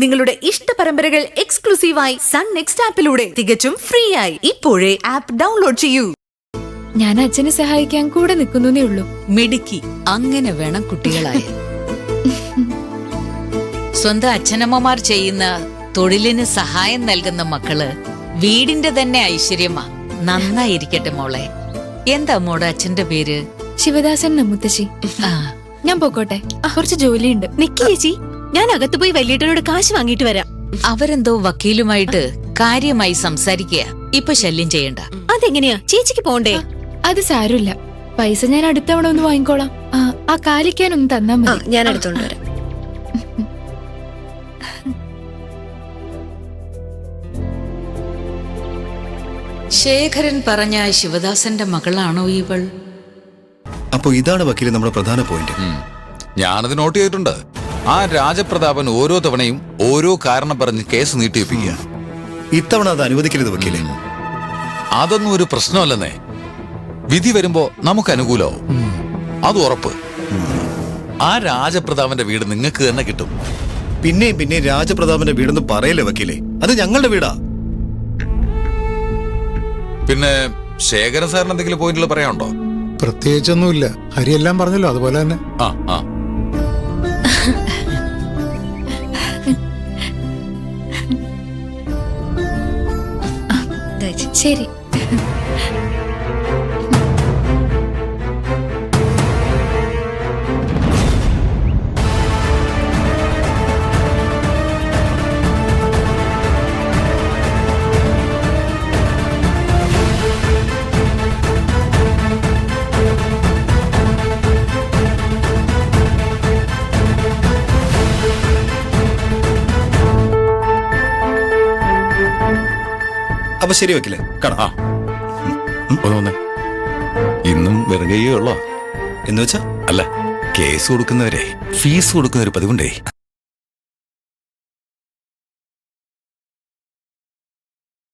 നിങ്ങളുടെ ഇഷ്ട പരമ്പരകൾ എക്സ്ക്ലൂസീവായി സൺ നെക്സ്റ്റ് ആപ്പിലൂടെ തികച്ചും ഫ്രീ ആയി ഇപ്പോഴേ ആപ്പ് ഡൗൺലോഡ് ചെയ്യൂ. ഞാൻ അച്ഛനെ സഹായിക്കാൻ കൂടെ നിൽക്കുന്നേ ഉള്ളൂ. മിടുക്കി, അങ്ങനെ വേണം കുട്ടികളായ. സ്വന്തം അച്ഛനമ്മമാർ ചെയ്യുന്ന തൊഴിലിന് സഹായം നൽകുന്ന മക്കള് വീടിന്റെ തന്നെ ഐശ്വര്യമാ. നന്നായിരിക്കട്ടെ മോളെ. എന്താ മോടെ അച്ഛന്റെ പേര്? ശിവദാസൻ മുത്തശ്ശി. ഞാൻ പോക്കോട്ടെ, കുറച്ച് ജോലിയുണ്ട്. നിക്കി ചേച്ചി, ഞാൻ അകത്ത് പോയി വലിയേട്ടനോട് കാശ് വാങ്ങിട്ട് വരാം. അവരെന്തോ വക്കീലുമായിട്ട് കാര്യമായി സംസാരിക്കുക. ഇപ്പൊ ശല്യം ചെയ്യണ്ട. അതെങ്ങനെയാ, ചേച്ചിക്ക് പോണ്ടേ? അത് സാരമില്ല, പൈസ ഞാൻ അടുത്തവണ ഒന്ന് വാങ്ങിക്കോളാം. ആ കാലിക്കാനൊന്ന് തന്നാ മതി. ഞാൻ എടുത്തോണ്ട് വരാം. ശേഖരൻ പറഞ്ഞ ശിവദാസന്റെ മകളാണോ ഇവൾ? അപ്പൊ ഇതാണ് വക്കീല് നമ്മുടെ പ്രധാന പോയിന്റ്. ഞാനത് നോട്ട് ചെയ്തിട്ടുണ്ട്. ആ രാജപ്രതാപൻ ഓരോ തവണയും ഓരോ കാരണം പറഞ്ഞ് കേസ് നീട്ടിവെപ്പിക്കുക. ഇത്തവണ അത് അനുവദിക്കരുത് വക്കീലെ. അതൊന്നും ഒരു പ്രശ്നമല്ലെന്നേ. വിധി വരുമ്പോ നമുക്ക് അനുകൂലോ, അത് ഉറപ്പ്. ആ രാജപ്രതാപന്റെ വീട് നിങ്ങൾക്ക് തന്നെ കിട്ടും. പിന്നെയും രാജപ്രതാപന്റെ വീടെന്ന് പറയല്ലേ വക്കീലെ, അത് ഞങ്ങളുടെ വീടാ. പിന്നെ ശേഖരൻ സാറിന് എന്തെങ്കിലും പോയിന്റുകൾ പറയാനുണ്ടോ? പ്രത്യേകിച്ചൊന്നുമില്ല, ഹരിയെല്ലാം പറഞ്ഞല്ലോ, അതുപോലെ തന്നെ. ശരി. അപ്പൊ ശരി വക്കീലെ, കാണാം. ഇന്നും വെറും കയ്യേ ഉള്ളോ? എന്ന് വെച്ചാ അല്ല, കേസ് കൊടുക്കുന്നവരെ ഫീസ് കൊടുക്കുന്ന ഒരു പതിവുണ്ടേ.